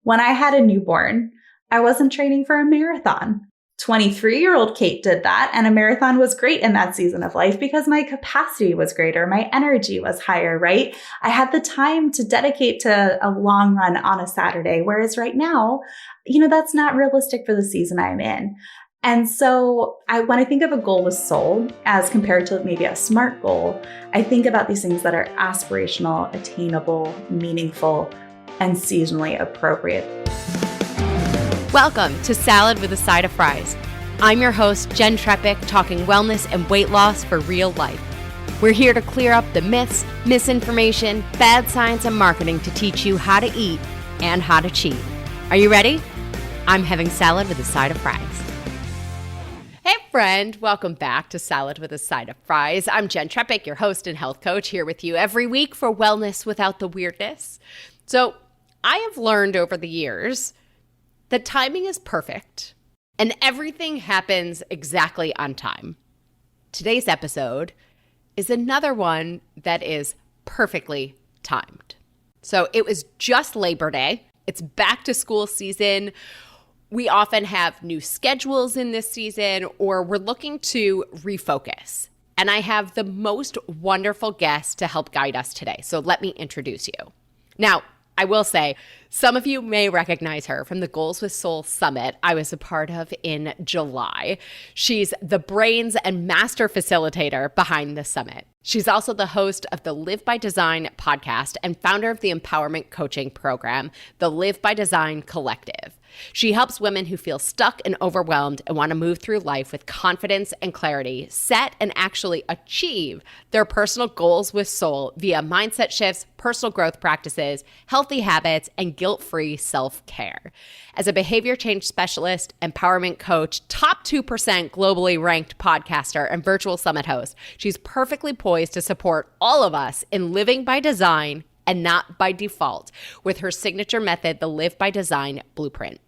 When I had a newborn, I wasn't training for a marathon. 23-year-old Kate did that, and a marathon was great in that season of life because my capacity was greater, my energy was higher, right? I had the time to dedicate to a long run on a Saturday, whereas right now, that's not realistic for the season I'm in. And so when I think of a goal with soul as compared to maybe a SMART goal, I think about these things that are aspirational, attainable, meaningful, and seasonally appropriate. Welcome to Salad with a Side of Fries. I'm your host, Jenn Trepeck, talking wellness and weight loss for real life. We're here to clear up the myths, misinformation, bad science, and marketing to teach you how to eat and how to cheat. Are you ready? I'm having salad with a side of fries. Hey friend, welcome back to Salad with a Side of Fries. I'm Jenn Trepeck, your host and health coach, here with you every week for wellness without the weirdness. So I have learned over the years that timing is perfect and everything happens exactly on time. Today's episode is another one that is perfectly timed. So it was just Labor Day. It's back to school season. We often have new schedules in this season, or we're looking to refocus. And I have the most wonderful guest to help guide us today. So let me introduce you. Now, I will say, some of you may recognize her from the Goals with Soul Summit I was a part of in July. She's the brains and master facilitator behind the summit. She's also the host of the Live by Design podcast and founder of the empowerment coaching program, the Live by Design Collective. She helps women who feel stuck and overwhelmed and want to move through life with confidence and clarity, set and actually achieve their personal goals with soul via mindset shifts, personal growth practices, healthy habits, and guilt-free self-care. As a behavior change specialist, empowerment coach, top 2% globally ranked podcaster, and virtual summit host, she's perfectly poised to support all of us in living by design and not by default with her signature method, the Live by Design Blueprint.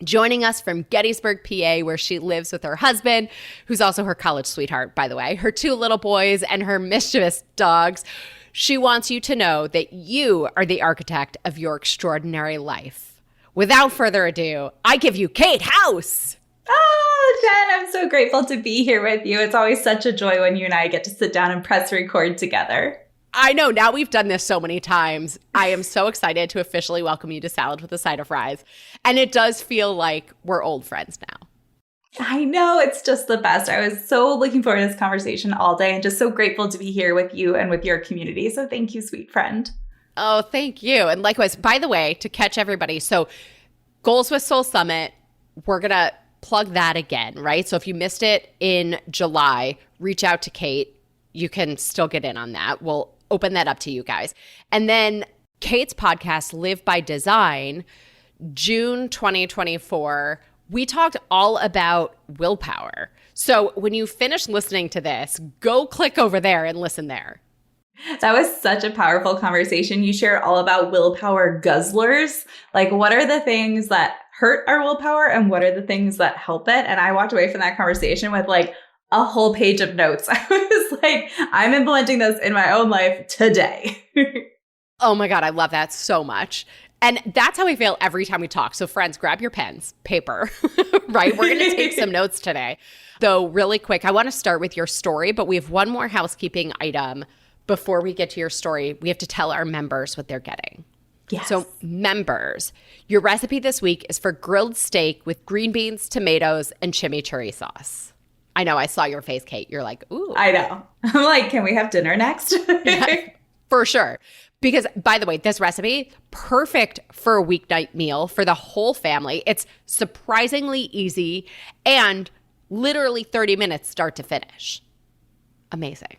Joining us from Gettysburg, PA, where she lives with her husband, who's also her college sweetheart, by the way, her 2 little boys, and her mischievous dogs. She wants you to know that you are the architect of your extraordinary life. Without further ado, I give you Kate House. Oh, Jen, I'm so grateful to be here with you. It's always such a joy when you and I get to sit down and press record together. I know. Now we've done this so many times. I am so excited to officially welcome you to Salad with a Side of Fries. And it does feel like we're old friends now. I know. It's just the best. I was so looking forward to this conversation all day and just so grateful to be here with you and with your community. So thank you, sweet friend. Oh, thank you. And likewise, by the way, to catch everybody, so Goals with Soul Summit, we're going to plug that again, right? So if you missed it in July, reach out to Kate. You can still get in on that. We'll open that up to you guys. And then Kate's podcast, Live by Design, June 2024, we talked all about willpower. So when you finish listening to this, go click over there and listen there. That was such a powerful conversation. You shared all about willpower guzzlers. Like, what are the things that hurt our willpower and what are the things that help it? And I walked away from that conversation with like a whole page of notes. I was like, I'm implementing this in my own life today. Oh my God, I love that so much. And that's how we feel every time we talk. So friends, grab your pens, paper, right? We're going to take some notes today. Though really quick, I want to start with your story, but we have one more housekeeping item before we get to your story. We have to tell our members what they're getting. Yes. So members, your recipe this week is for grilled steak with green beans, tomatoes, and chimichurri sauce. I know, I saw your face, Kate. You're like, ooh. I know. I'm like, can we have dinner next? Yeah, for sure. Because, by the way, this recipe, perfect for a weeknight meal for the whole family. It's surprisingly easy and literally 30 minutes start to finish. Amazing.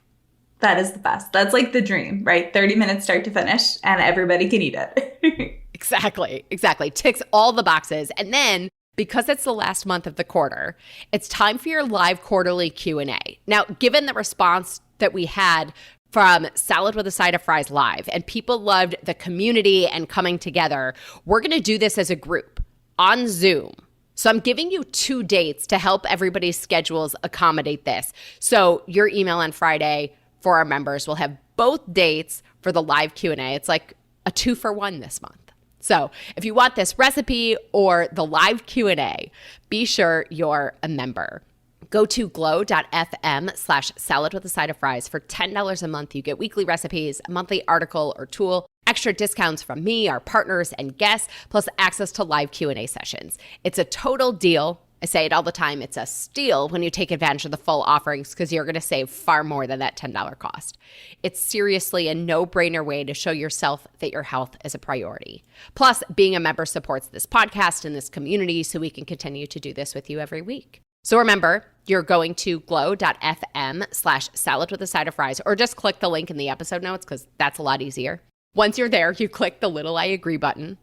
That is the best. That's like the dream, right? 30 minutes start to finish and everybody can eat it. Exactly. Ticks all the boxes. And then, because it's the last month of the quarter, it's time for your live quarterly Q&A. Now, given the response that we had from Salad with a Side of Fries Live, and people loved the community and coming together, we're going to do this as a group on Zoom. So I'm giving you 2 dates to help everybody's schedules accommodate this. So your email on Friday for our members will have both dates for the live Q&A. It's like a 2-for-1 this month. So if you want this recipe or the live Q&A, be sure you're a member. Go to glow.fm/salad with a side of fries for $10 a month. You get weekly recipes, a monthly article or tool, extra discounts from me, our partners, and guests, plus access to live Q&A sessions. It's a total deal. I say it all the time. It's a steal when you take advantage of the full offerings because you're going to save far more than that $10 cost. It's seriously a no-brainer way to show yourself that your health is a priority. Plus, being a member supports this podcast and this community so we can continue to do this with you every week. So remember, you're going to glow.fm/salad with a side of fries, or just click the link in the episode notes because that's a lot easier. Once you're there, you click the little I agree button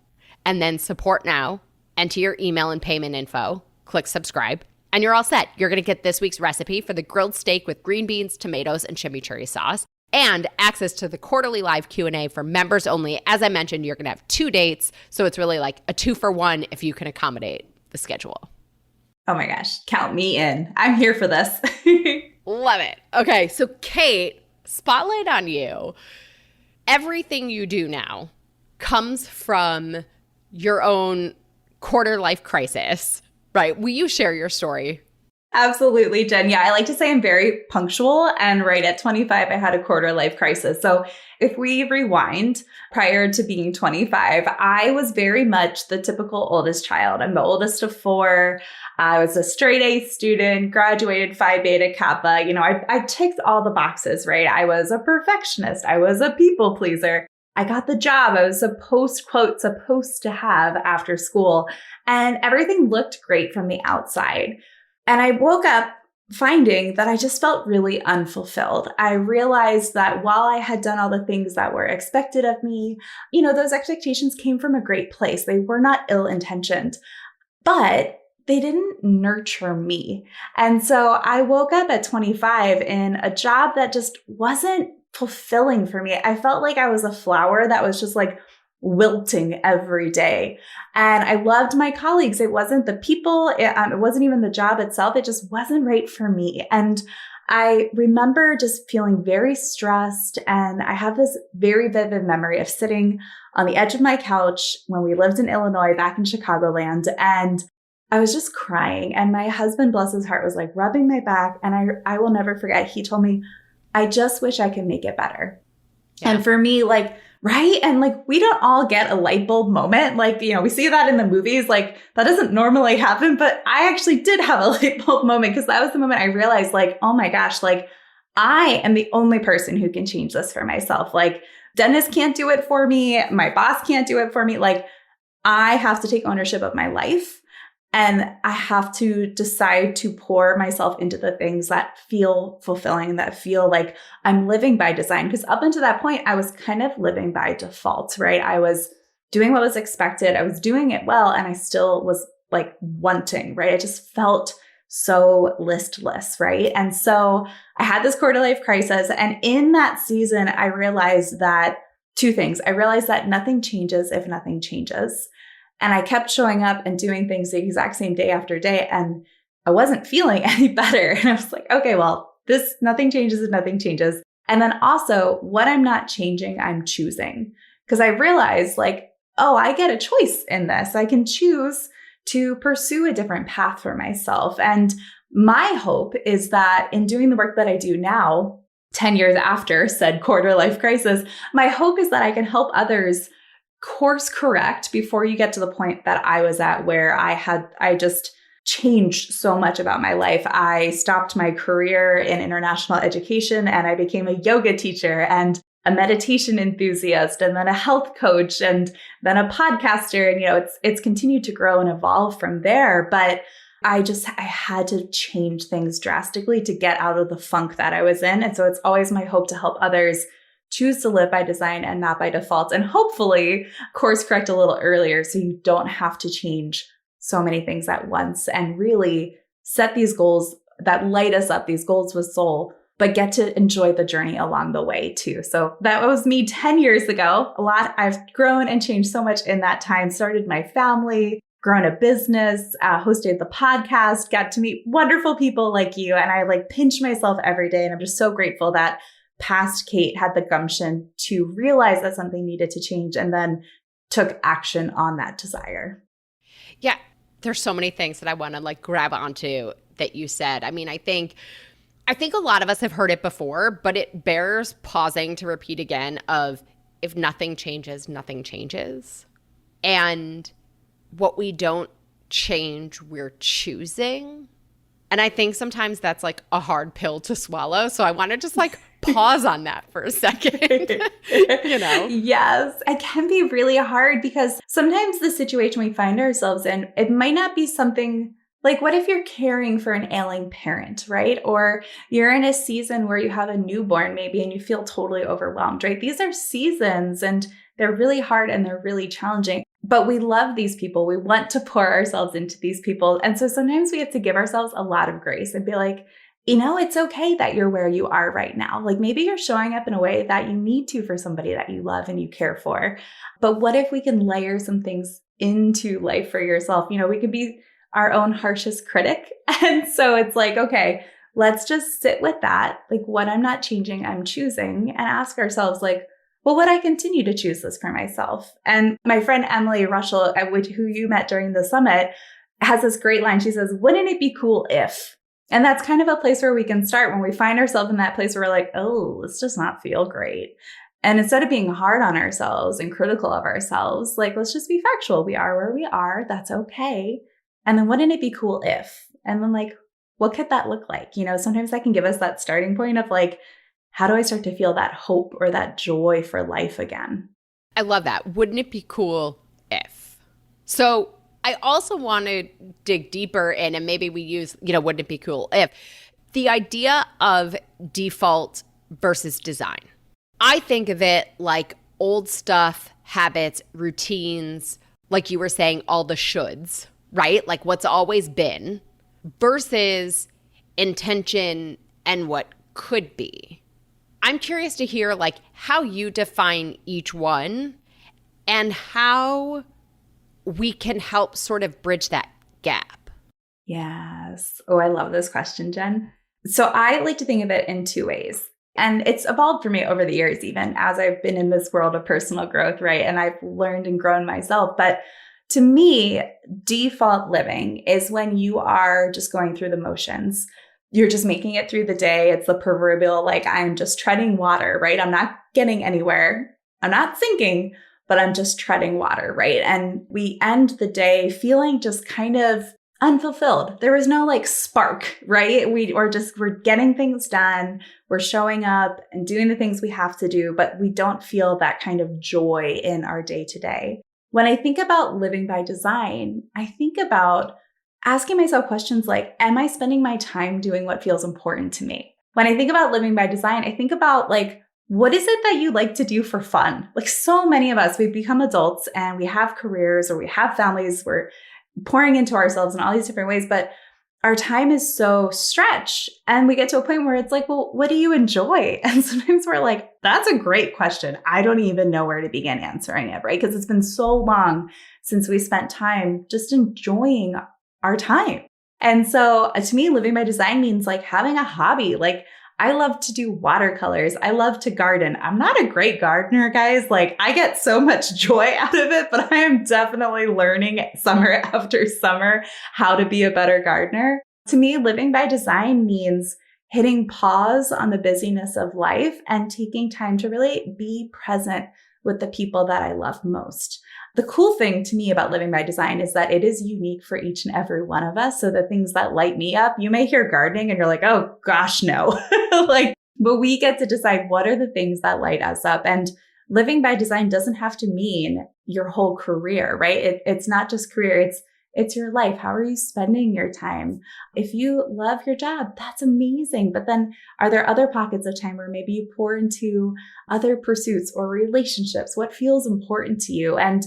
and then support now, enter your email and payment info, click subscribe, and you're all set. You're going to get this week's recipe for the grilled steak with green beans, tomatoes, and chimichurri sauce, and access to the quarterly live Q&A for members only. As I mentioned, you're going to have 2 dates, so it's really like a 2-for-1 if you can accommodate the schedule. Oh my gosh, count me in. I'm here for this. Love it. Okay, so Kate, spotlight on you. Everything you do now comes from your own quarter life crisis, right? Will you share your story? Absolutely, Jen. Yeah, I like to say I'm very punctual. And right at 25, I had a quarter life crisis. So if we rewind, prior to being 25, I was very much the typical oldest child. I'm the oldest of 4. I was a straight A student, graduated Phi Beta Kappa. I ticked all the boxes, right? I was a perfectionist. I was a people pleaser. I got the job I was supposed to have after school. And everything looked great from the outside. And I woke up finding that I just felt really unfulfilled. I realized that while I had done all the things that were expected of me, those expectations came from a great place. They were not ill-intentioned, but they didn't nurture me. And so I woke up at 25 in a job that just wasn't fulfilling for me. I felt like I was a flower that was just like wilting every day. And I loved my colleagues. It wasn't the people. It wasn't even the job itself. It just wasn't right for me. And I remember just feeling very stressed. And I have this very vivid memory of sitting on the edge of my couch when we lived in Illinois back in Chicagoland. And I was just crying. And my husband, bless his heart, was like rubbing my back. And I will never forget. He told me, I just wish I could make it better. Yeah. And for me, right? And we don't all get a light bulb moment. We see that in the movies, that doesn't normally happen, but I actually did have a light bulb moment because that was the moment I realized oh my gosh, I am the only person who can change this for myself. Dennis can't do it for me. My boss can't do it for me. I have to take ownership of my life. And I have to decide to pour myself into the things that feel fulfilling, that feel like I'm living by design. Because up until that point, I was kind of living by default, right? I was doing what was expected. I was doing it well. And I still was wanting, right? I just felt so listless, right? And so I had this quarter life crisis. And in that season, I realized that 2 things. I realized that nothing changes if nothing changes. And I kept showing up and doing things the exact same day after day. And I wasn't feeling any better. And I was like, okay, well, nothing changes if nothing changes. And then also what I'm not changing, I'm choosing. Because I realized I get a choice in this. I can choose to pursue a different path for myself. And my hope is that in doing the work that I do now, 10 years after said quarter life crisis, my hope is that I can help others course correct before you get to the point that I was at, where I just changed so much about my life. I stopped my career in international education and I became a yoga teacher and a meditation enthusiast and then a health coach and then a podcaster. And, it's continued to grow and evolve from there. But I had to change things drastically to get out of the funk that I was in. And so it's always my hope to help others choose to live by design and not by default, and hopefully course correct a little earlier so you don't have to change so many things at once and really set these goals that light us up, these goals with soul, but get to enjoy the journey along the way too. So that was me 10 years ago. I've grown and changed so much in that time, started my family, grown a business, hosted the podcast, got to meet wonderful people like you. And I pinch myself every day. And I'm just so grateful that past Kate had the gumption to realize that something needed to change and then took action on that desire. Yeah, there's so many things that I want to like grab onto that you said. I mean, I think a lot of us have heard it before, but it bears pausing to repeat again of if nothing changes, nothing changes. And what we don't change, we're choosing. And I think sometimes that's like a hard pill to swallow. So I want to just like pause on that for a second, you know? Yes, it can be really hard because sometimes the situation we find ourselves in, it might not be something like, what if you're caring for an ailing parent, right? Or you're in a season where you have a newborn maybe and you feel totally overwhelmed, right? These are seasons and they're really hard and they're really challenging, but we love these people. We want to pour ourselves into these people. And so sometimes we have to give ourselves a lot of grace and be like, you know, it's okay that you're where you are right now. Like maybe you're showing up in a way that you need to for somebody that you love and you care for. But what if we can layer some things into life for yourself? You know, we could be our own harshest critic. And so it's like, okay, let's just sit with that. Like what I'm not changing, I'm choosing, and ask ourselves like, well, would I continue to choose this for myself? And my friend Emily Russell, who you met during the summit, has this great line. She says, wouldn't it be cool if? And that's kind of a place where we can start when we find ourselves in that place where we're like, oh, this does not feel great. And instead of being hard on ourselves and critical of ourselves, like, let's just be factual. We are where we are. That's okay. And then wouldn't it be cool if? And then like, what could that look like? You know, sometimes that can give us that starting point of like, how do I start to feel that hope or that joy for life again? I love that. Wouldn't it be cool if? So I also want to dig deeper in, and maybe we use, you know, wouldn't it be cool if, the idea of default versus design. I think of it like old stuff, habits, routines, like you were saying, all the shoulds, right? Like what's always been versus intention and what could be. I'm curious to hear like how you define each one and how we can help sort of bridge that gap. Yes. Oh, I love this question, Jen. So I like to think of it in two ways. And it's evolved for me over the years, even as I've been in this world of personal growth, right? And I've learned and grown myself. But to me, default living is when you are just going through the motions. You're just making it through the day. It's the proverbial, like, I'm just treading water, right? I'm not getting anywhere. I'm not sinking, but I'm just treading water, right? And we end the day feeling just kind of unfulfilled. There was no like spark, right? We're getting things done. We're showing up and doing the things we have to do, but we don't feel that kind of joy in our day to day. When I think about living by design, I think about asking myself questions like, am I spending my time doing what feels important to me? When I think about living by design, I think about like, what is it that you like to do for fun? Like so many of us, we've become adults and we have careers or we have families. We're pouring into ourselves in all these different ways, but our time is so stretched. And we get to a point where it's like, well, what do you enjoy? And sometimes we're like, that's a great question. I don't even know where to begin answering it, right? Because it's been so long since we spent time just enjoying our time. And so to me, living by design means like having a hobby. Like I love to do watercolors. I love to garden. I'm not a great gardener, guys. Like I get so much joy out of it, but I am definitely learning summer after summer how to be a better gardener. To me, living by design means hitting pause on the busyness of life and taking time to really be present with the people that I love most. The cool thing to me about living by design is that it is unique for each and every one of us. So the things that light me up, you may hear gardening and you're like, oh gosh, no. But we get to decide what are the things that light us up. And living by design doesn't have to mean your whole career, right? It's not just career, it's your life. How are you spending your time? If you love your job, that's amazing. But then are there other pockets of time where maybe you pour into other pursuits or relationships? What feels important to you? And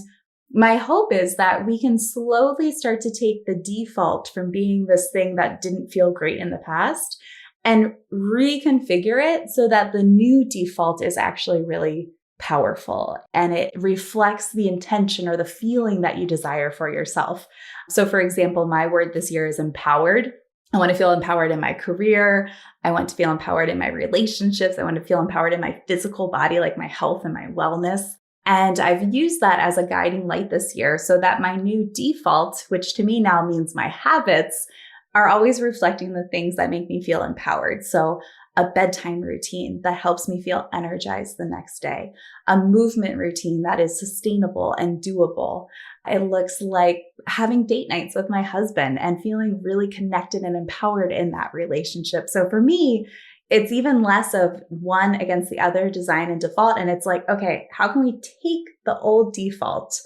my hope is that we can slowly start to take the default from being this thing that didn't feel great in the past and reconfigure it so that the new default is actually really powerful and it reflects the intention or the feeling that you desire for yourself. So for example, my word this year is empowered. I want to feel empowered in my career. I want to feel empowered in my relationships. I want to feel empowered in my physical body, like my health and my wellness. And I've used that as a guiding light this year so that my new default, which to me now means my habits, are always reflecting the things that make me feel empowered. So a bedtime routine that helps me feel energized the next day, a movement routine that is sustainable and doable. It looks like having date nights with my husband and feeling really connected and empowered in that relationship. So for me, it's even less of one against the other, design and default. And it's like, okay, how can we take the old default,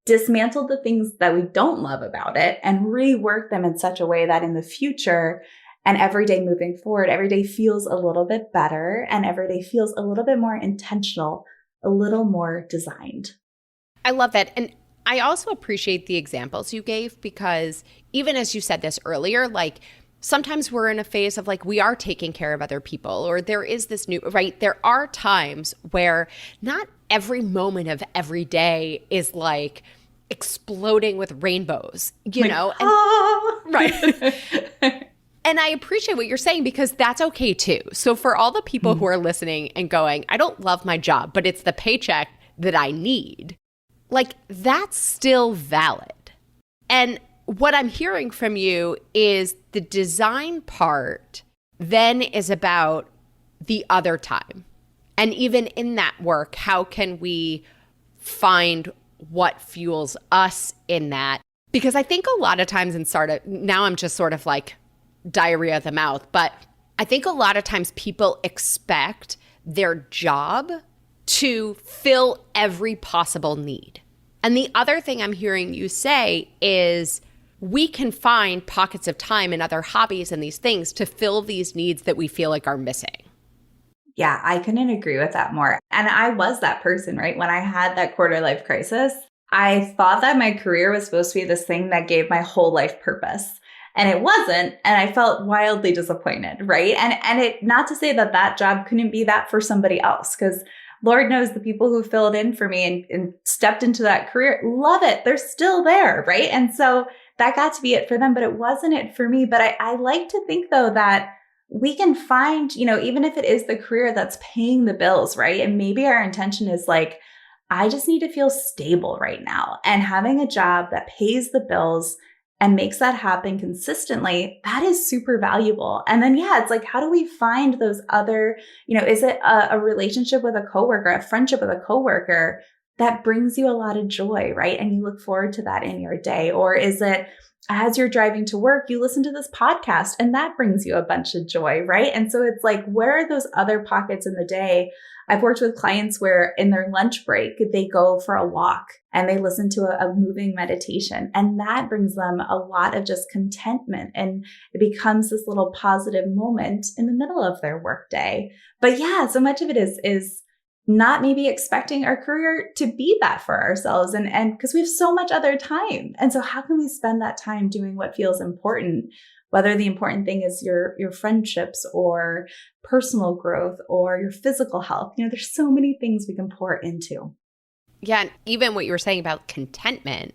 dismantle the things that we don't love about it, and rework them in such a way that in the future and every day moving forward, every day feels a little bit better and every day feels a little bit more intentional, a little more designed. I love that. And I also appreciate the examples you gave, because even as you said this earlier, like sometimes we're in a phase of like we are taking care of other people, or there is this new, right? There are times where not every moment of every day is like exploding with rainbows, you know? And, right. And I appreciate what you're saying, because that's okay too. So for all the people who are listening and going, I don't love my job, but it's the paycheck that I need, like that's still valid. And what I'm hearing from you is the design part then is about the other time. And even in that work, how can we find what fuels us in that? Because I think a lot of times in startup, now I'm just sort of like diarrhea of the mouth, but I think a lot of times people expect their job to fill every possible need. And the other thing I'm hearing you say is we can find pockets of time and other hobbies and these things to fill these needs that we feel like are missing. Yeah, I couldn't agree with that more. And I was that person, right? When I had that quarter life crisis, I thought that my career was supposed to be this thing that gave my whole life purpose. And it wasn't. And I felt wildly disappointed, right? And it, not to say that that job couldn't be that for somebody else, because Lord knows the people who filled in for me and stepped into that career love it. They're still there, right? And so that got to be it for them, but it wasn't it for me. But I like to think though that we can find, you know, even if it is the career that's paying the bills, right? And maybe our intention is like, I just need to feel stable right now. And having a job that pays the bills and makes that happen consistently, that is super valuable. And then, yeah, it's like, how do we find those other, you know, is it a relationship with a coworker, a friendship with a coworker that brings you a lot of joy, right? And you look forward to that in your day? Or is it as you're driving to work, you listen to this podcast and that brings you a bunch of joy, right? And so it's like, where are those other pockets in the day? I've worked with clients where in their lunch break, they go for a walk and they listen to a moving meditation. And that brings them a lot of just contentment. And it becomes this little positive moment in the middle of their workday. But yeah, so much of it is not maybe expecting our career to be that for ourselves. And because we have so much other time. And so how can we spend that time doing what feels important? Whether the important thing is your friendships or personal growth or your physical health. You know, there's so many things we can pour into. Yeah. And even what you were saying about contentment,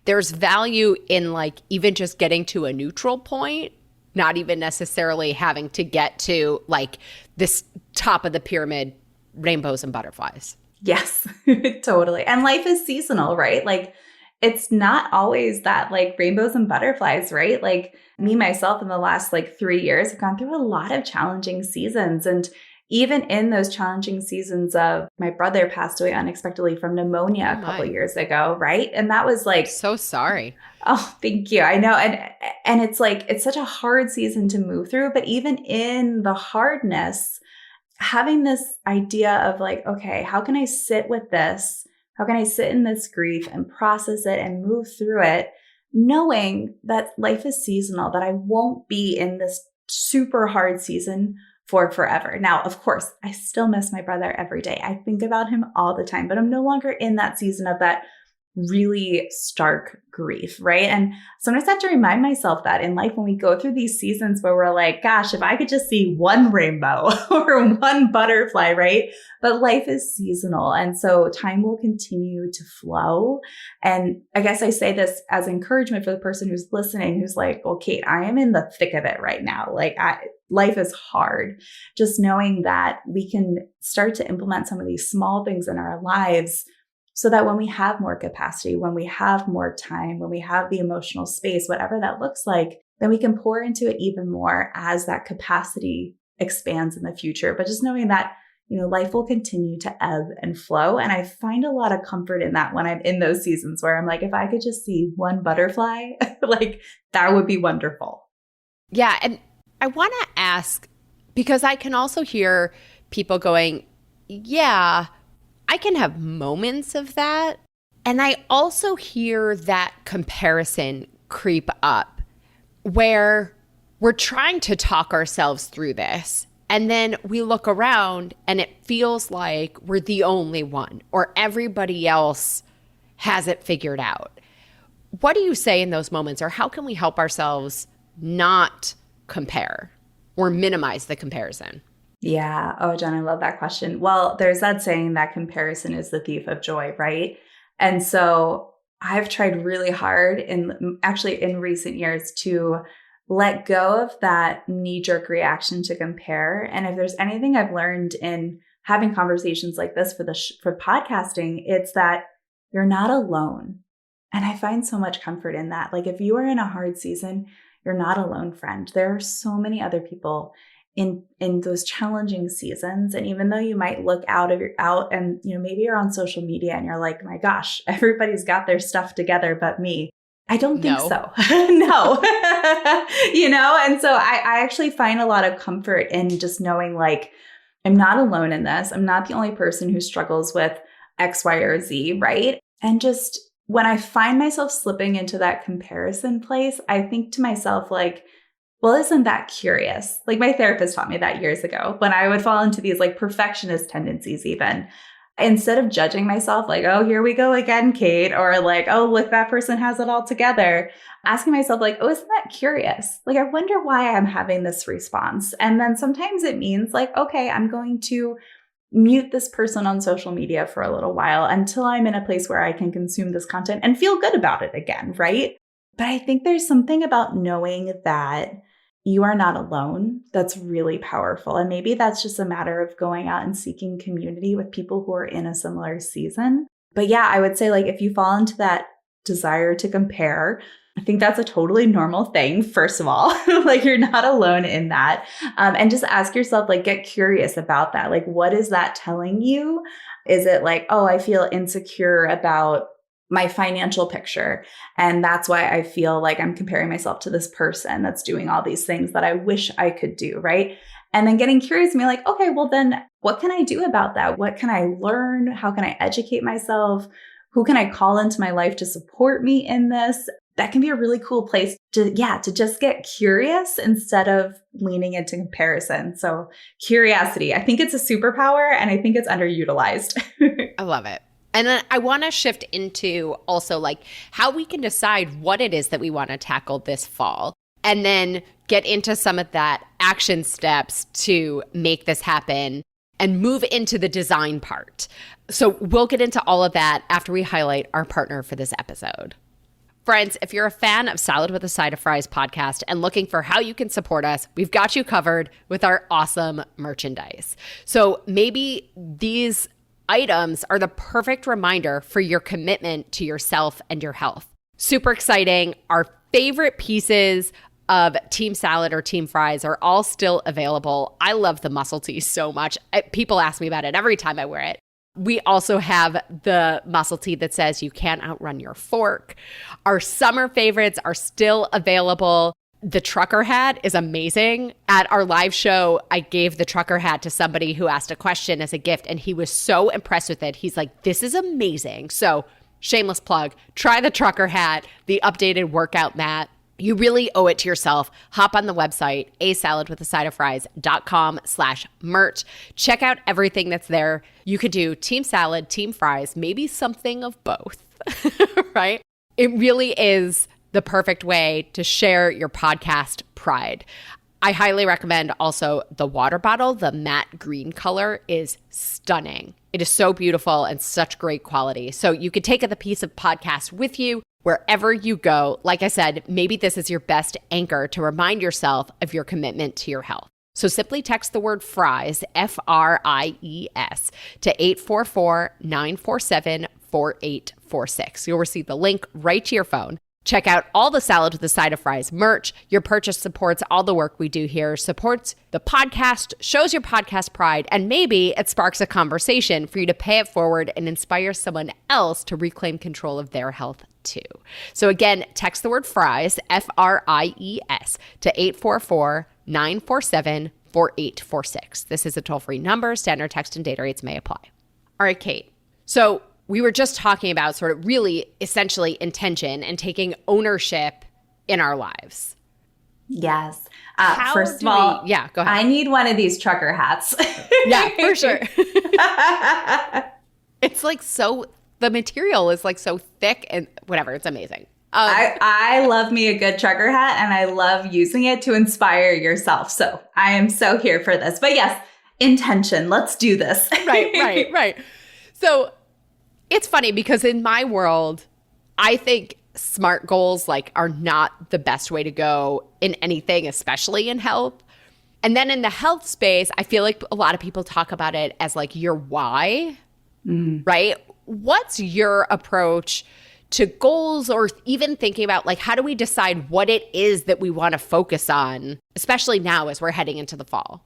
there's value in like even just getting to a neutral point, not even necessarily having to get to like this top of the pyramid, rainbows and butterflies. Yes, totally. And life is seasonal, right? Like it's not always that like rainbows and butterflies, right? Like me, myself in the last like 3 years have gone through a lot of challenging seasons. And even in those challenging seasons of my brother passed away unexpectedly from pneumonia a couple years ago, right? And that was like, so sorry. Oh, thank you. I know. And it's like, it's such a hard season to move through, but even in the hardness, having this idea of like, okay, how can I sit with this? How can I sit in this grief and process it and move through it, knowing that life is seasonal, that I won't be in this super hard season for forever. Now, of course, I still miss my brother every day. I think about him all the time, but I'm no longer in that season of that really stark grief, right? And sometimes I have to remind myself that in life when we go through these seasons where we're like, gosh, if I could just see one rainbow or one butterfly, right? But life is seasonal. And so time will continue to flow. And I guess I say this as encouragement for the person who's listening, who's like, well, Kate, I am in the thick of it right now. Like life is hard. Just knowing that we can start to implement some of these small things in our lives so that when we have more capacity, when we have more time, when we have the emotional space, whatever that looks like, then we can pour into it even more as that capacity expands in the future. But just knowing that, life will continue to ebb and flow. And I find a lot of comfort in that when I'm in those seasons where I'm like, if I could just see one butterfly, like that would be wonderful. Yeah. And I want to ask, because I can also hear people going, yeah, I can have moments of that. And I also hear that comparison creep up where we're trying to talk ourselves through this. And then we look around and it feels like we're the only one or everybody else has it figured out. What do you say in those moments, or how can we help ourselves not compare or minimize the comparison? Yeah. Oh, Jen, I love that question. Well, there's that saying that comparison is the thief of joy, right? And so I've tried really hard in recent years to let go of that knee-jerk reaction to compare. And if there's anything I've learned in having conversations like this for podcasting, it's that you're not alone. And I find so much comfort in that. Like if you are in a hard season, you're not alone, friend. There are so many other people in those challenging seasons. And even though you might look out and maybe you're on social media and you're like, my gosh, everybody's got their stuff together but me. I don't think so. No. And so I actually find a lot of comfort in just knowing like, I'm not alone in this. I'm not the only person who struggles with X, Y, or Z, right? And just when I find myself slipping into that comparison place, I think to myself like, well, isn't that curious? Like my therapist taught me that years ago when I would fall into these like perfectionist tendencies even. Instead of judging myself like, oh, here we go again, Kate, or like, oh, look, that person has it all together, asking myself like, oh, isn't that curious? Like, I wonder why I'm having this response. And then sometimes it means like, okay, I'm going to mute this person on social media for a little while until I'm in a place where I can consume this content and feel good about it again, right? But I think there's something about knowing that you are not alone that's really powerful. And maybe that's just a matter of going out and seeking community with people who are in a similar season. But yeah, I would say like if you fall into that desire to compare, I think that's a totally normal thing, first of all. Like you're not alone in that. And just ask yourself, like, get curious about that. Like, what is that telling you? Is it like, oh, I feel insecure about my financial picture, and that's why I feel like I'm comparing myself to this person that's doing all these things that I wish I could do, right? And then getting curious and be like, okay, well then what can I do about that? What can I learn? How can I educate myself? Who can I call into my life to support me in this? That can be a really cool place to just get curious instead of leaning into comparison. So curiosity, I think it's a superpower and I think it's underutilized. I love it. And then I want to shift into also like how we can decide what it is that we want to tackle this fall, and then get into some of that action steps to make this happen and move into the design part. So we'll get into all of that after we highlight our partner for this episode. Friends, if you're a fan of Salad with a Side of Fries podcast and looking for how you can support us, we've got you covered with our awesome merchandise. So maybe these items are the perfect reminder for your commitment to yourself and your health. Super exciting. Our favorite pieces of Team Salad or Team Fries are all still available. I love the muscle tee so much. People ask me about it every time I wear it. We also have the muscle tee that says you can't outrun your fork. Our summer favorites are still available. The trucker hat is amazing. At our live show, I gave the trucker hat to somebody who asked a question as a gift, and he was so impressed with it. He's like, this is amazing. So shameless plug, try the trucker hat, the updated workout mat. You really owe it to yourself. Hop on the website, asaladwithasideoffries.com/merch. Check out everything that's there. You could do Team Salad, Team Fries, maybe something of both, right? It really is the perfect way to share your podcast pride. I highly recommend also the water bottle. The matte green color is stunning. It is so beautiful and such great quality. So you could take the piece of podcast with you wherever you go. Like I said, maybe this is your best anchor to remind yourself of your commitment to your health. So simply text the word fries, FRIES, to 844-947-4847 4846. You'll receive the link right to your phone. Check out all the Salad with a Side of Fries merch. Your purchase supports all the work we do here, supports the podcast, shows your podcast pride, and maybe it sparks a conversation for you to pay it forward and inspire someone else to reclaim control of their health too. So again, text the word fries, FRIES, to 844-947-4846. This is a toll-free number. Standard text and data rates may apply. All right, Kate. So we were just talking about sort of really essentially intention and taking ownership in our lives. Yes. First of all, go ahead. I need one of these trucker hats. Yeah, for sure. It's like the material is like so thick and whatever. It's amazing. I love me a good trucker hat, and I love using it to inspire yourself. So I am so here for this. But yes, intention. Let's do this. Right. So it's funny because in my world, I think SMART goals are not the best way to go in anything, especially in health. And then in the health space, I feel like a lot of people talk about it as your why, right? What's your approach to goals, or even thinking about how do we decide what it is that we want to focus on, especially now as we're heading into the fall?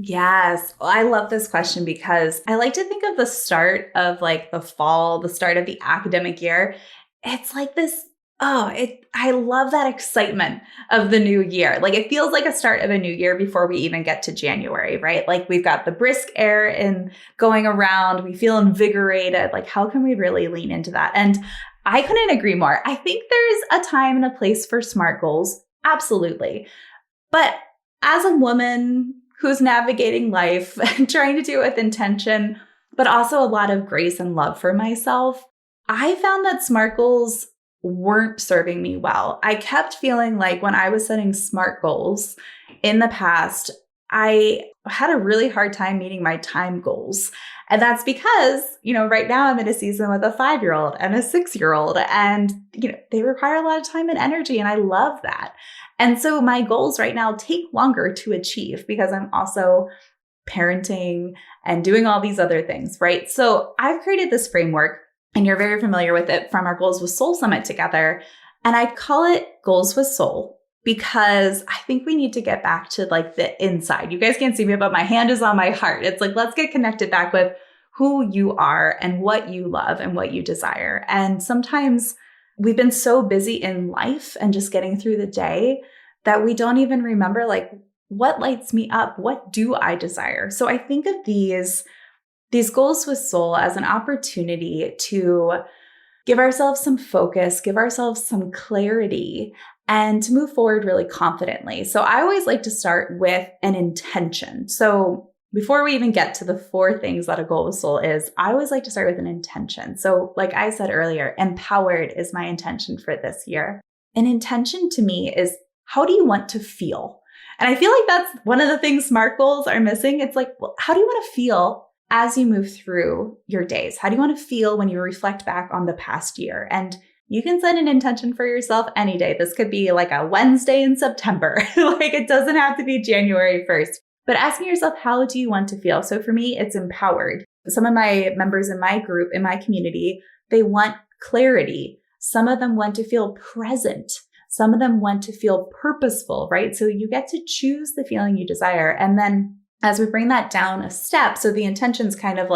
Yes. Well, I love this question because I like to think of the start of the fall, the start of the academic year. It's this, I love that excitement of the new year. It feels like a start of a new year before we even get to January, right? We've got the brisk air going around. We feel invigorated. How can we really lean into that? And I couldn't agree more. I think there's a time and a place for SMART goals. Absolutely. But as a woman who's navigating life and trying to do it with intention, but also a lot of grace and love for myself, I found that SMART goals weren't serving me well. I kept feeling like when I was setting SMART goals in the past, I had a really hard time meeting my time goals. And that's because, right now I'm in a season with a 5-year-old and a 6-year-old, and, they require a lot of time and energy. And I love that. And so my goals right now take longer to achieve because I'm also parenting and doing all these other things, right? So I've created this framework, and you're very familiar with it from our Goals with Soul Summit together. And I call it Goals with Soul because I think we need to get back to the inside. You guys can't see me, but my hand is on my heart. It's let's get connected back with who you are and what you love and what you desire. And sometimes we've been so busy in life and just getting through the day that we don't even remember what lights me up? What do I desire? So I think of these goals with soul as an opportunity to give ourselves some focus, give ourselves some clarity, and to move forward really confidently. So I always like to start with an intention. So before we even get to the 4 things that a goal with soul is, I always like to start with an intention. So like I said earlier, empowered is my intention for this year. An intention to me is, how do you want to feel? And I feel like that's one of the things SMART goals are missing. It's how do you want to feel as you move through your days? How do you want to feel when you reflect back on the past year? And you can set an intention for yourself any day. This could be a Wednesday in September. It doesn't have to be January 1st. But asking yourself, how do you want to feel? So for me, it's empowered. Some of my members in my group, in my community, they want clarity. Some of them want to feel present. Some of them want to feel purposeful, right? So you get to choose the feeling you desire. And then as we bring that down a step, so the intention's kind of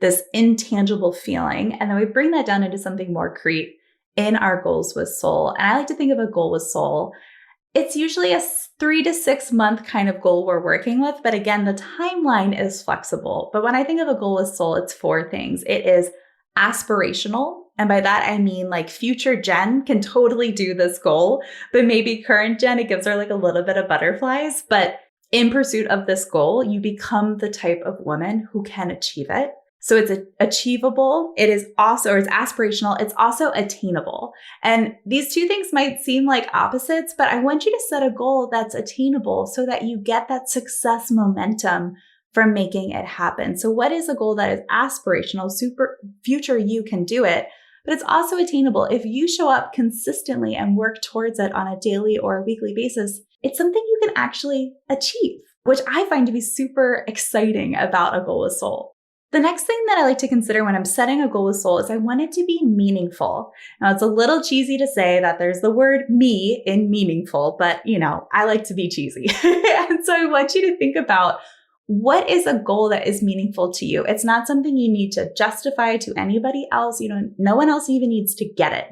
this intangible feeling, and then we bring that down into something more concrete in our goals with soul. And I like to think of a goal with soul. It's usually a 3 to 6 month kind of goal we're working with. But again, the timeline is flexible. But when I think of a goal with soul, it's 4 things. It is aspirational. And by that, I mean future Jenn can totally do this goal, but maybe current Jenn, it gives her a little bit of butterflies. But in pursuit of this goal, you become the type of woman who can achieve it. So it's achievable. It is also, or it's aspirational. It's also attainable. And these 2 things might seem like opposites, but I want you to set a goal that's attainable so that you get that success momentum from making it happen. So what is a goal that is aspirational? Future you can do it, but it's also attainable. If you show up consistently and work towards it on a daily or a weekly basis, it's something you can actually achieve, which I find to be super exciting about a goal with soul. The next thing that I like to consider when I'm setting a goal with soul is I want it to be meaningful. Now, it's a little cheesy to say that there's the word me in meaningful, but I like to be cheesy. And so I want you to think about what is a goal that is meaningful to you. It's not something you need to justify to anybody else. No one else even needs to get it.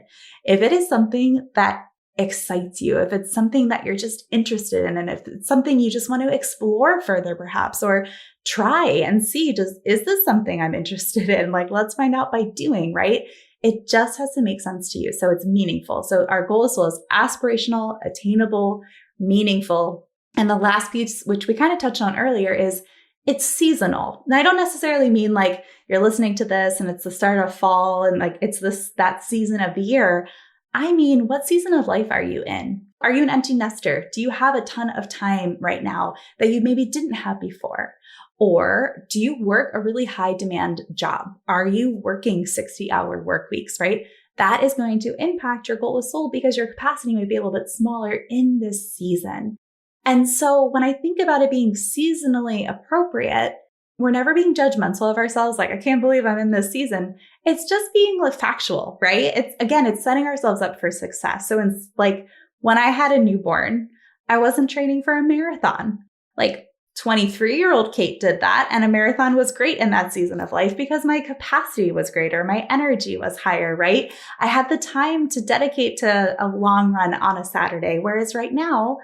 If it is something that excites you, if it's something that you're just interested in, and if it's something you just want to explore further perhaps, or try and see, is this something I'm interested in? Like, let's find out by doing, right? It just has to make sense to you. So it's meaningful. So our goal is aspirational, attainable, meaningful. And the last piece, which we kind of touched on earlier, is it's seasonal. And I don't necessarily mean like you're listening to this and it's the start of fall and like it's that season of the year. I mean, what season of life are you in? Are you an empty nester? Do you have a ton of time right now that you maybe didn't have before? Or do you work a really high demand job? Are you working 60-hour work weeks, right? That is going to impact your goal with soul because your capacity may be a little bit smaller in this season. And so when I think about it being seasonally appropriate, we're never being judgmental of ourselves. Like, I can't believe I'm in this season. It's just being like factual, right? It's setting ourselves up for success. So it's like when I had a newborn, I wasn't training for a marathon. Like 23-year-old Kate did that. And a marathon was great in that season of life because my capacity was greater. My energy was higher, right? I had the time to dedicate to a long run on a Saturday. Whereas right now,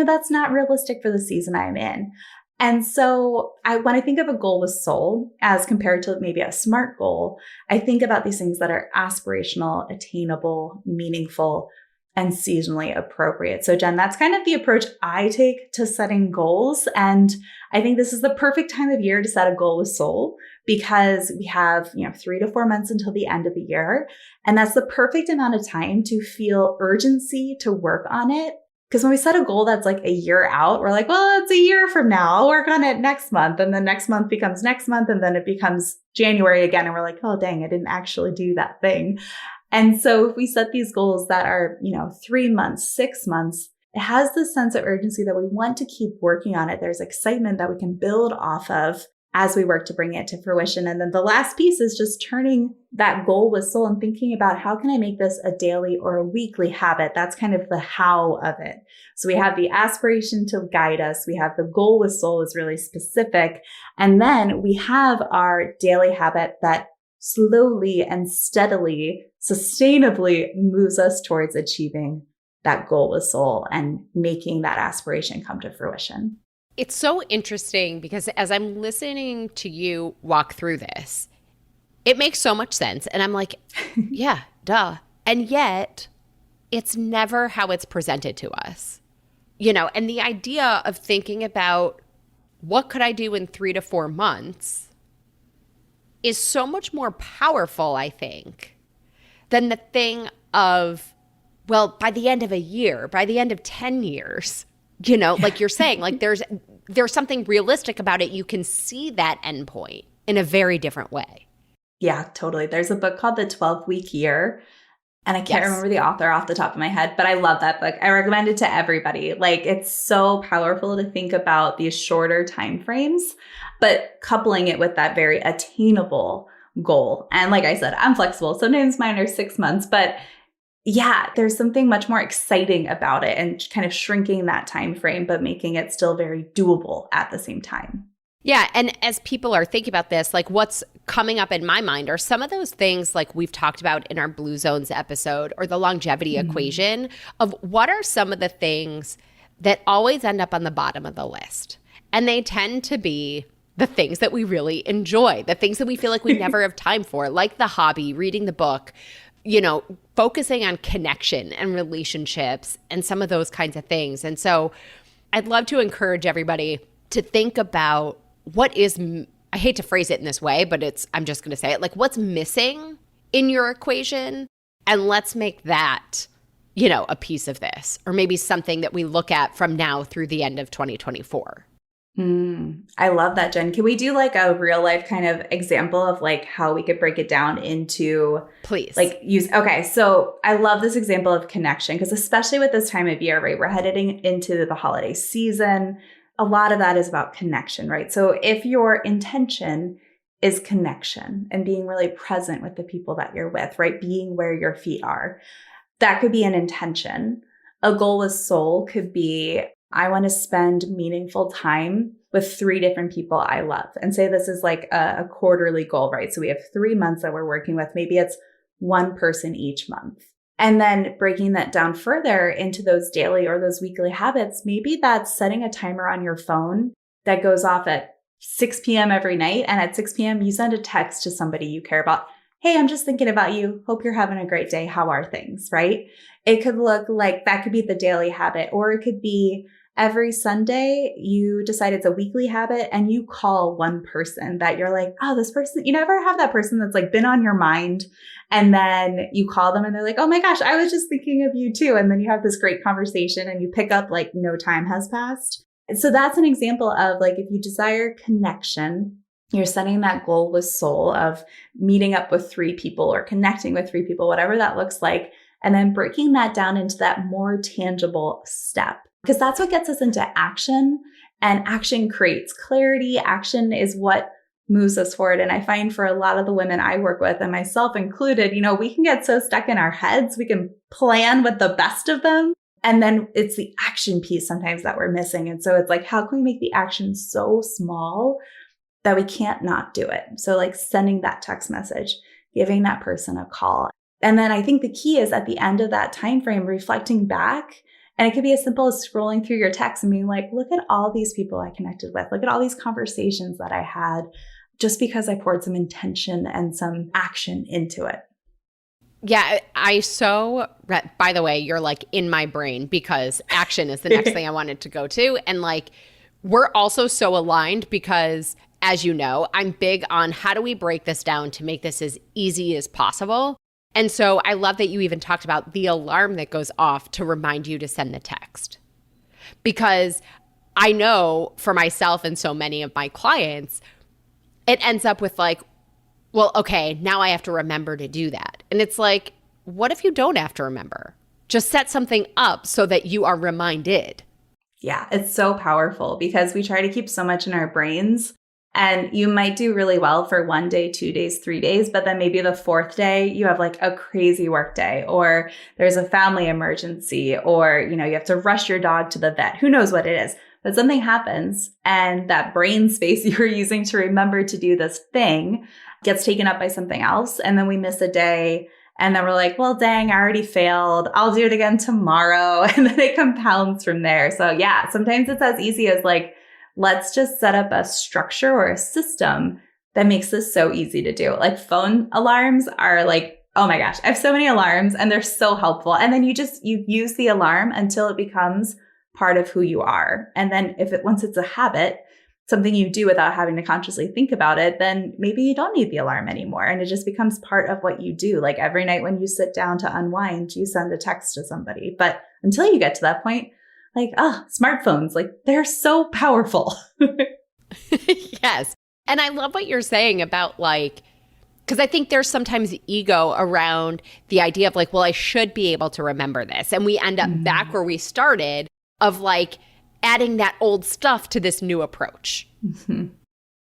that's not realistic for the season I'm in. And so when I think of a goal with soul as compared to maybe a SMART goal, I think about these things that are aspirational, attainable, meaningful, and seasonally appropriate. So Jen, that's kind of the approach I take to setting goals. And I think this is the perfect time of year to set a goal with soul because we have, 3 to 4 months until the end of the year. And that's the perfect amount of time to feel urgency to work on it. Because when we set a goal that's like a year out, we're like, well, it's a year from now. I'll work on it next month. And then next month becomes next month. And then it becomes January again. And we're like, oh, dang, I didn't actually do that thing. And so if we set these goals that are, 3 months, 6 months, it has this sense of urgency that we want to keep working on it. There's excitement that we can build off of as we work to bring it to fruition. And then the last piece is just turning that goal with soul and thinking about how can I make this a daily or a weekly habit? That's kind of the how of it. So we have the aspiration to guide us. We have the goal with soul is really specific. And then we have our daily habit that slowly and steadily, sustainably moves us towards achieving that goal with soul and making that aspiration come to fruition. It's so interesting because as I'm listening to you walk through this, it makes so much sense. And I'm like, yeah, duh. And yet it's never how it's presented to us, and the idea of thinking about what could I do in 3 to 4 months is so much more powerful, I think, than the thing of, well, by the end of a year, by the end of 10 years, like you're saying, like there's something realistic about it. You can see that endpoint in a very different way. Yeah, totally. There's a book called The 12-Week Year, and I can't remember the author off the top of my head, but I love that book. I recommend it to everybody. Like, it's so powerful to think about these shorter time frames, but coupling it with that very attainable goal. And like I said, I'm flexible. Sometimes mine are 6 months, but yeah, there's something much more exciting about it and kind of shrinking that time frame, but making it still very doable at the same time. Yeah. And as people are thinking about this, like what's coming up in my mind are some of those things like we've talked about in our Blue Zones episode or the longevity equation of what are some of the things that always end up on the bottom of the list. And they tend to be the things that we really enjoy, the things that we feel like we never have time for, like the hobby, reading the book, focusing on connection and relationships and some of those kinds of things. And so I'd love to encourage everybody to think about what is, I hate to phrase it in this way, but I'm just going to say it, like what's missing in your equation? And let's make that, a piece of this, or maybe something that we look at from now through the end of 2024. I love that, Jen. Can we do like a real life kind of example of like how we could break it down into, please, okay. So I love this example of connection because especially with this time of year, right? We're heading into the holiday season. A lot of that is about connection, right? So if your intention is connection and being really present with the people that you're with, right? Being where your feet are. That could be an intention. A goal with soul could be, I want to spend meaningful time with 3 different people I love. And say this is like a quarterly goal, right? So we have 3 months that we're working with. Maybe it's 1 person each month. And then breaking that down further into those daily or those weekly habits, maybe that's setting a timer on your phone that goes off at 6 p.m. every night. And at 6 p.m., you send a text to somebody you care about. Hey, I'm just thinking about you. Hope you're having a great day. How are things, right? It could look like that could be the daily habit, or it could be every Sunday, you decide it's a weekly habit and you call one person that you're like, oh, this person, you never have that person that's like been on your mind. And then you call them and they're like, oh my gosh, I was just thinking of you too. And then you have this great conversation and you pick up like no time has passed. And so that's an example of like, if you desire connection, you're setting that goal with soul of meeting up with 3 people or connecting with 3 people, whatever that looks like, and then breaking that down into that more tangible step. Because that's what gets us into action, and action creates clarity. Action is what moves us forward. And I find for a lot of the women I work with, and myself included, we can get so stuck in our heads. We can plan with the best of them. And then it's the action piece sometimes that we're missing. And so it's like, how can we make the action so small that we can't not do it? So like sending that text message, giving that person a call. And then I think the key is at the end of that time frame, reflecting back. And it could be as simple as scrolling through your text and being like, look at all these people I connected with. Look at all these conversations that I had just because I poured some intention and some action into it. Yeah, by the way, you're like in my brain because action is the next thing I wanted to go to. And like, we're also so aligned because, as you know, I'm big on how do we break this down to make this as easy as possible. And so I love that you even talked about the alarm that goes off to remind you to send the text. Because I know for myself and so many of my clients, it ends up with like, well, okay, now I have to remember to do that. And it's like, what if you don't have to remember? Just set something up so that you are reminded. Yeah, it's so powerful because we try to keep so much in our brains. And you might do really well for 1 day, 2 days, 3 days, but then maybe the 4th day, you have like a crazy work day, or there's a family emergency, or, you have to rush your dog to the vet. Who knows what it is? But something happens and that brain space you were using to remember to do this thing gets taken up by something else. And then we miss a day. And then we're like, well, dang, I already failed. I'll do it again tomorrow. And then it compounds from there. So yeah, sometimes it's as easy as like, let's just set up a structure or a system that makes this so easy to do. Like phone alarms are like, oh my gosh, I have so many alarms and they're so helpful. And then you use the alarm until it becomes part of who you are. And then once it's a habit, something you do without having to consciously think about it, then maybe you don't need the alarm anymore. And it just becomes part of what you do. Like every night when you sit down to unwind, you send a text to somebody. But until you get to that point, like, smartphones, like they're so powerful. Yes. And I love what you're saying about like, because I think there's sometimes ego around the idea of like, well, I should be able to remember this. And we end up back where we started of like adding that old stuff to this new approach. Mm-hmm.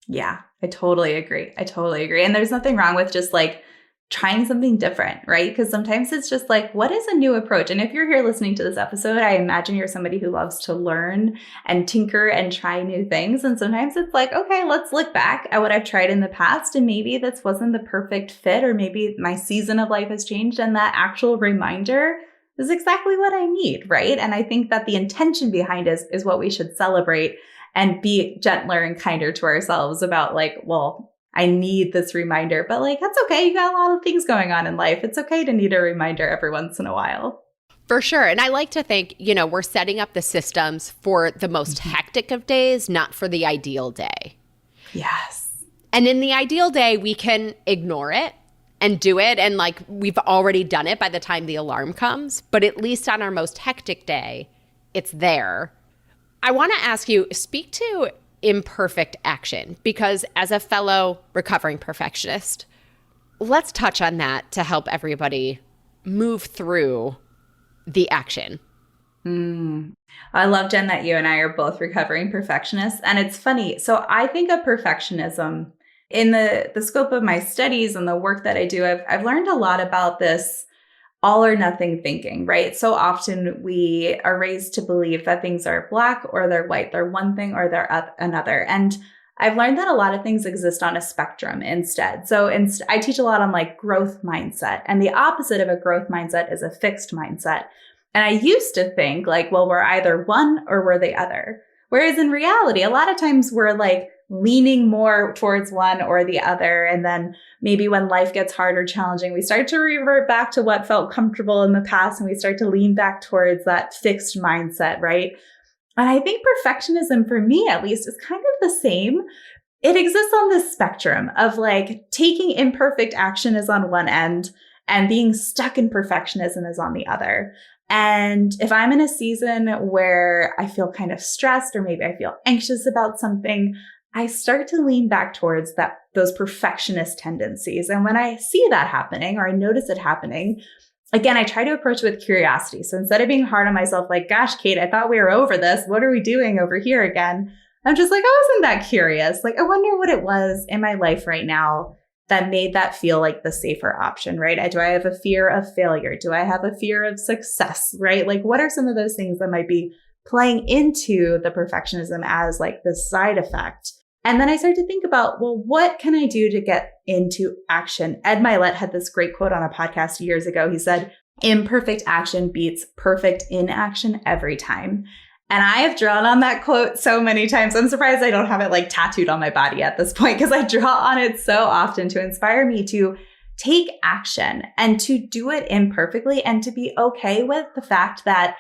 Yeah, I totally agree. And there's nothing wrong with just like trying something different, right? Because sometimes it's just like, what is a new approach? And if you're here listening to this episode, I imagine you're somebody who loves to learn and tinker and try new things. And sometimes it's like, okay, let's look back at what I've tried in the past. And maybe this wasn't the perfect fit, or maybe my season of life has changed. And that actual reminder is exactly what I need, right? And I think that the intention behind it is what we should celebrate and be gentler and kinder to ourselves about like, well, I need this reminder, but like, that's okay. You got a lot of things going on in life. It's okay to need a reminder every once in a while. For sure. And I like to think, we're setting up the systems for the most hectic of days, not for the ideal day. Yes. And in the ideal day, we can ignore it and do it. And like, we've already done it by the time the alarm comes. But at least on our most hectic day, it's there. I want to ask you, speak to imperfect action, because as a fellow recovering perfectionist, let's touch on that to help everybody move through the action. I love, Jen, that you and I are both recovering perfectionists. And it's funny. So I think of perfectionism In the scope of my studies and the work that I do, I've learned a lot about this all or nothing thinking, right? So often we are raised to believe that things are black or they're white. They're one thing or they're another. And I've learned that a lot of things exist on a spectrum instead. So I teach a lot on like growth mindset, and the opposite of a growth mindset is a fixed mindset. And I used to think like, well, we're either one or we're the other. Whereas in reality, a lot of times we're like leaning more towards one or the other. And then maybe when life gets hard or challenging, we start to revert back to what felt comfortable in the past, and we start to lean back towards that fixed mindset, right? And I think perfectionism, for me at least, is kind of the same. It exists on this spectrum of like taking imperfect action is on one end and being stuck in perfectionism is on the other. And if I'm in a season where I feel kind of stressed or maybe I feel anxious about something, I start to lean back towards those perfectionist tendencies. And when I see that happening or I notice it happening, again, I try to approach it with curiosity. So instead of being hard on myself, like, gosh, Kate, I thought we were over this. What are we doing over here again? I'm just like, I wasn't that curious. Like, I wonder what it was in my life right now that made that feel like the safer option, right? Do I have a fear of failure? Do I have a fear of success, right? Like, what are some of those things that might be playing into the perfectionism as like the side effect? And then I started to think about, well, what can I do to get into action? Ed Milet had this great quote on a podcast years ago. He said, imperfect action beats perfect inaction every time. And I have drawn on that quote so many times. I'm surprised I don't have it like tattooed on my body at this point, because I draw on it so often to inspire me to take action and to do it imperfectly and to be okay with the fact that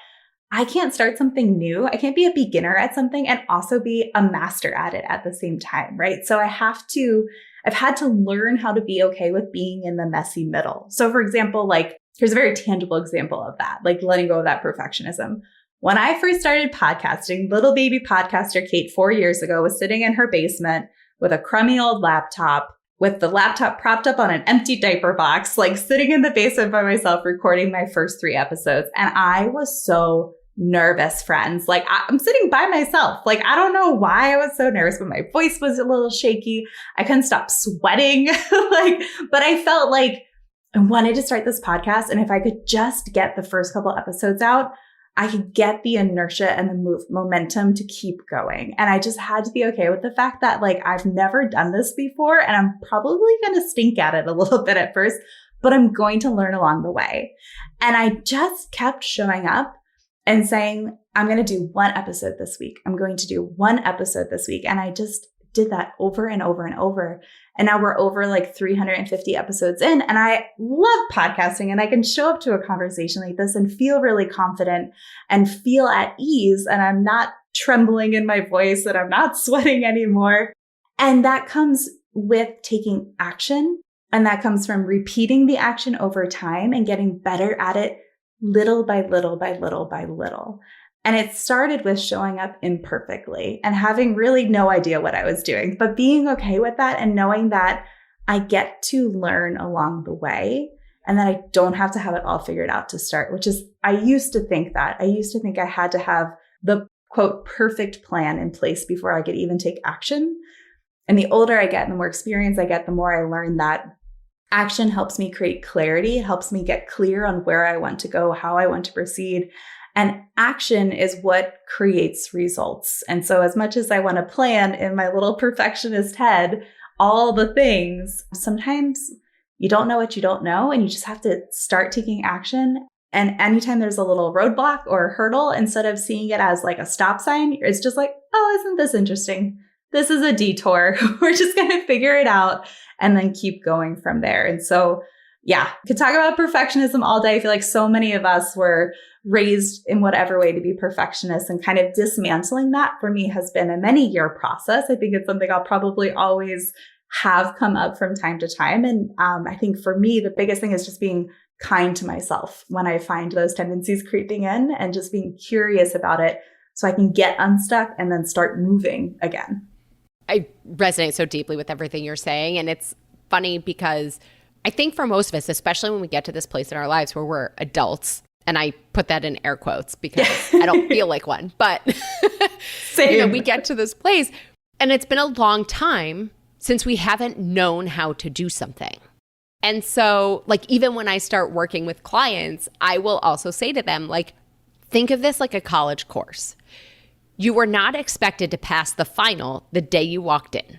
I can't start something new. I can't be a beginner at something and also be a master at it at the same time, right? So I've had to learn how to be okay with being in the messy middle. So for example, like here's a very tangible example of that, like letting go of that perfectionism. When I first started podcasting, little baby podcaster Kate 4 years ago was sitting in her basement with a crummy old laptop, with the laptop propped up on an empty diaper box, like sitting in the basement by myself, recording my first 3 episodes. And I was so nervous, friends. Like I'm sitting by myself. Like, I don't know why I was so nervous, but my voice was a little shaky. I couldn't stop sweating. But I felt like I wanted to start this podcast. And if I could just get the first couple episodes out, I could get the inertia and the momentum to keep going. And I just had to be okay with the fact that like, I've never done this before and I'm probably going to stink at it a little bit at first, but I'm going to learn along the way. And I just kept showing up and saying, I'm going to do 1 episode this week. I'm going to do 1 episode this week. And I just did that over and over and over. And now we're over like 350 episodes in. And I love podcasting, and I can show up to a conversation like this and feel really confident and feel at ease. And I'm not trembling in my voice and I'm not sweating anymore. And that comes with taking action. And that comes from repeating the action over time and getting better at it little by little by little by little. And it started with showing up imperfectly and having really no idea what I was doing, but being okay with that and knowing that I get to learn along the way and that I don't have to have it all figured out to start, which is, I used to think I had to have the quote, perfect plan in place before I could even take action. And the older I get and the more experience I get, the more I learn that action helps me create clarity. It helps me get clear on where I want to go, how I want to proceed. And action is what creates results. And so as much as I want to plan in my little perfectionist head, all the things, sometimes you don't know what you don't know, and you just have to start taking action. And anytime there's a little roadblock or hurdle, instead of seeing it as like a stop sign, it's just like, oh, isn't this interesting? This is a detour. We're just going to figure it out and then keep going from there. And so, yeah, could talk about perfectionism all day. I feel like so many of us were raised in whatever way to be perfectionists, and kind of dismantling that for me has been a many-year process. I think it's something I'll probably always have come up from time to time. And I think for me, the biggest thing is just being kind to myself when I find those tendencies creeping in, and just being curious about it so I can get unstuck and then start moving again. I resonate so deeply with everything you're saying. And it's funny because I think for most of us, especially when we get to this place in our lives where we're adults, and I put that in air quotes because I don't feel like one, but Same. we get to this place, and it's been a long time since we haven't known how to do something. And so, like, even when I start working with clients, I will also say to them, like, think of this like a college course. You were not expected to pass the final the day you walked in.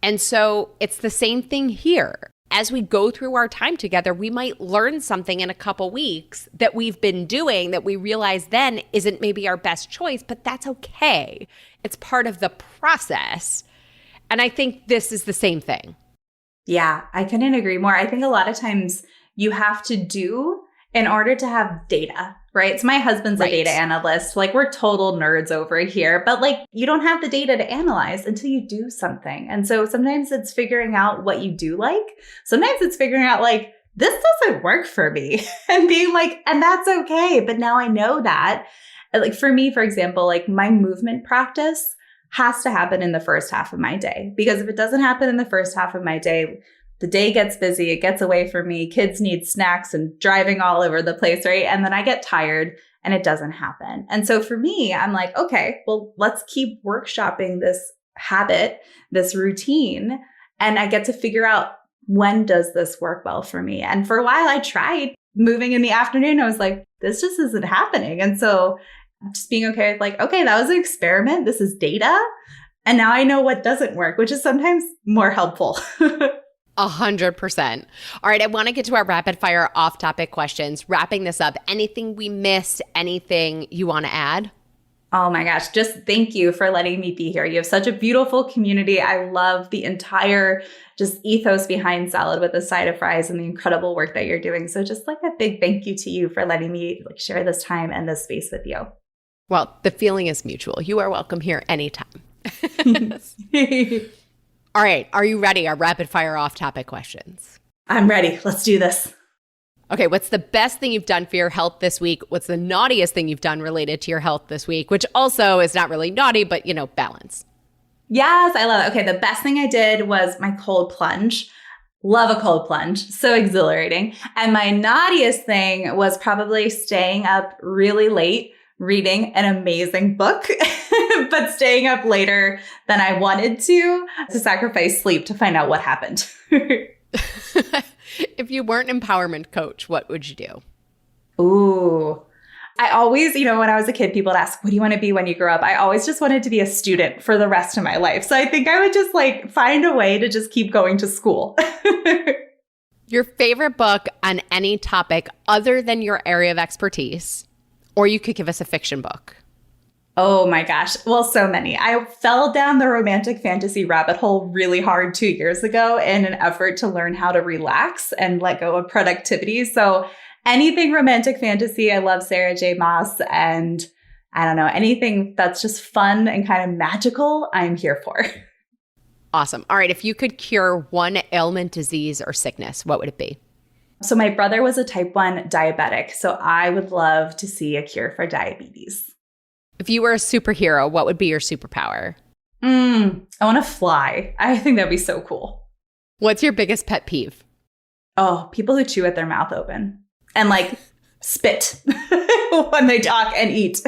And so it's the same thing here. As we go through our time together, we might learn something in a couple weeks that we've been doing that we realize then isn't maybe our best choice, but that's okay. It's part of the process. And I think this is the same thing. Yeah, I couldn't agree more. I think a lot of times you have to do in order to have data, right? So my husband's a data analyst. Like, we're total nerds over here, but like, you don't have the data to analyze until you do something. And so sometimes it's figuring out what you do like. Sometimes it's figuring out like, this doesn't work for me and being like, and that's okay. But now I know that. Like for me, for example, like my movement practice has to happen in the first half of my day, because if it doesn't happen in the first half of my day, the day gets busy, it gets away from me, kids need snacks and driving all over the place, right? And then I get tired and it doesn't happen. And so for me, I'm like, okay, well, let's keep workshopping this habit, this routine, and I get to figure out, when does this work well for me? And for a while I tried moving in the afternoon. I was like, this just isn't happening. And so just being okay with like, okay, that was an experiment. This is data. And now I know what doesn't work, which is sometimes more helpful. 100%. All right, I want to get to our rapid fire off-topic questions. Wrapping this up, anything we missed, anything you want to add? Oh my gosh, just thank you for letting me be here. You have such a beautiful community. I love the entire just ethos behind Salad with a Side of Fries and the incredible work that you're doing. So just like a big thank you to you for letting me like share this time and this space with you. Well, the feeling is mutual. You are welcome here anytime. All right. Are you ready? Our rapid fire off topic questions. I'm ready. Let's do this. Okay. What's the best thing you've done for your health this week? What's the naughtiest thing you've done related to your health this week? Which also is not really naughty, but you know, balance. Yes, I love it. Okay. The best thing I did was my cold plunge. Love a cold plunge. So exhilarating. And my naughtiest thing was probably staying up really late, reading an amazing book, but staying up later than I wanted to sacrifice sleep to find out what happened. If you weren't an empowerment coach, what would you do? Ooh, I always, when I was a kid, people would ask, what do you want to be when you grow up? I always just wanted to be a student for the rest of my life. So I think I would just like find a way to just keep going to school. Your favorite book on any topic other than your area of expertise? Or you could give us a fiction book. Oh my gosh. Well, so many. I fell down the romantic fantasy rabbit hole really hard 2 years ago in an effort to learn how to relax and let go of productivity. So anything romantic fantasy, I love Sarah J. Maas, and I don't know, anything that's just fun and kind of magical, I'm here for. Awesome. All right. If you could cure one ailment, disease, or sickness, what would it be? So my brother was a type 1 diabetic, so I would love to see a cure for diabetes. If you were a superhero, what would be your superpower? I want to fly. I think that'd be so cool. What's your biggest pet peeve? Oh, people who chew with their mouth open and like spit when they talk and eat.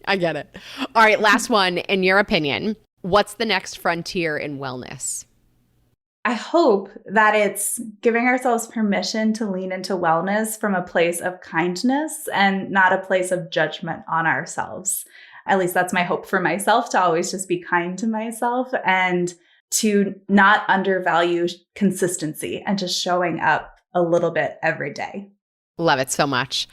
I get it. All right, last one. In your opinion, what's the next frontier in wellness? I hope that it's giving ourselves permission to lean into wellness from a place of kindness and not a place of judgment on ourselves. At least that's my hope for myself, to always just be kind to myself and to not undervalue consistency and just showing up a little bit every day. Love it so much.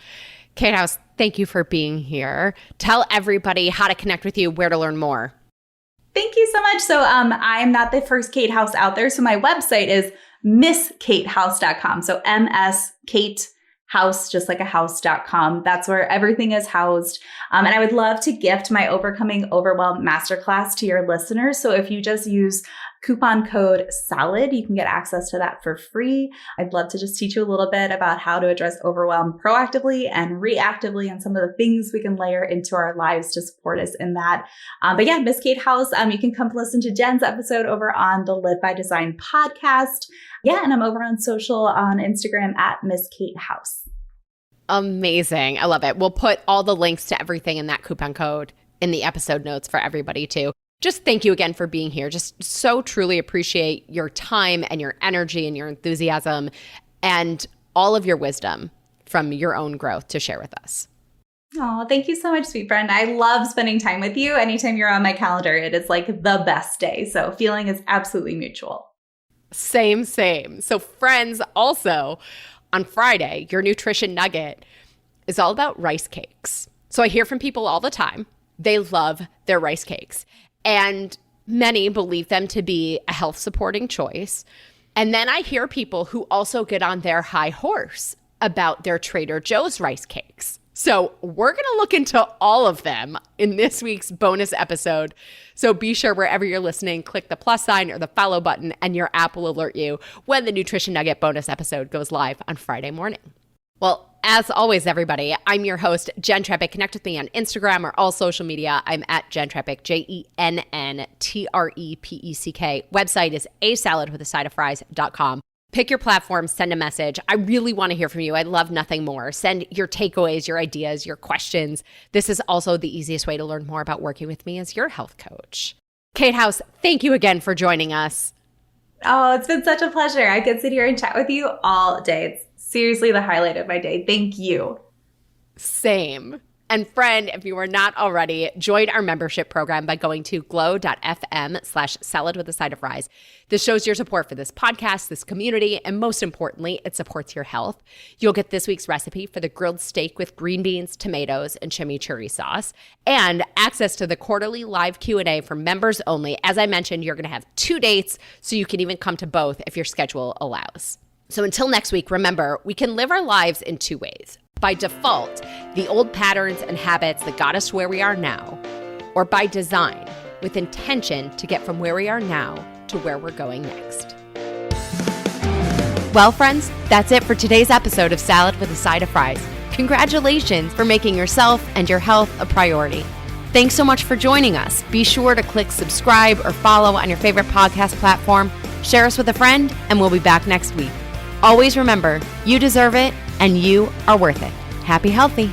Kate House, thank you for being here. Tell everybody how to connect with you, where to learn more. Thank you so much. So I'm not the first Kate House out there. So my website is misskatehouse.com. So MS House, just like a house.com. That's where everything is housed. And I would love to gift my Overcoming Overwhelm Masterclass to your listeners. So if you just use coupon code SALAD, you can get access to that for free. I'd love to just teach you a little bit about how to address overwhelm proactively and reactively and some of the things we can layer into our lives to support us in that. But yeah, Miss Kate House, you can come listen to Jenn's episode over on the Live by Design podcast. Yeah, and I'm over on social on Instagram at Miss Kate House. Amazing. I love it. We'll put all the links to everything in that coupon code in the episode notes for everybody too. Just thank you again for being here. Just so truly appreciate your time and your energy and your enthusiasm and all of your wisdom from your own growth to share with us. Oh, thank you so much, sweet friend. I love spending time with you. Anytime you're on my calendar, it is like the best day. So feeling is absolutely mutual. Same. So friends, also on Friday, your nutrition nugget is all about rice cakes. So I hear from people all the time, they love their rice cakes. And many believe them to be a health supporting choice. And then I hear people who also get on their high horse about their Trader Joe's rice cakes. So we're going to look into all of them in this week's bonus episode. So be sure wherever you're listening, click the plus sign or the follow button, and your app will alert you when the Nutrition Nugget bonus episode goes live on Friday morning. Well, as always, everybody, I'm your host, Jenn Trepeck. Connect with me on Instagram or all social media. I'm at Jenn Trepeck, JENNTREPECK. Website is asaladwithasideoffries.com. Pick your platform, send a message. I really want to hear from you. I'd love nothing more. Send your takeaways, your ideas, your questions. This is also the easiest way to learn more about working with me as your health coach. Kate House, thank you again for joining us. Oh, it's been such a pleasure. I could sit here and chat with you all day. It's seriously the highlight of my day. Thank you. Same. And friend, if you are not already, join our membership program by going to glow.fm/saladwithaside-of-fries. This shows your support for this podcast, this community, and most importantly, it supports your health. You'll get this week's recipe for the grilled steak with green beans, tomatoes, and chimichurri sauce, and access to the quarterly live Q&A for members only. As I mentioned, you're going to have 2 dates, so you can even come to both if your schedule allows. So until next week, remember, we can live our lives in 2 ways. By default, the old patterns and habits that got us to where we are now, or by design, with intention to get from where we are now to where we're going next. Well, friends, that's it for today's episode of Salad with a Side of Fries. Congratulations for making yourself and your health a priority. Thanks so much for joining us. Be sure to click subscribe or follow on your favorite podcast platform. Share us with a friend, and we'll be back next week. Always remember, you deserve it, and you are worth it. Happy healthy.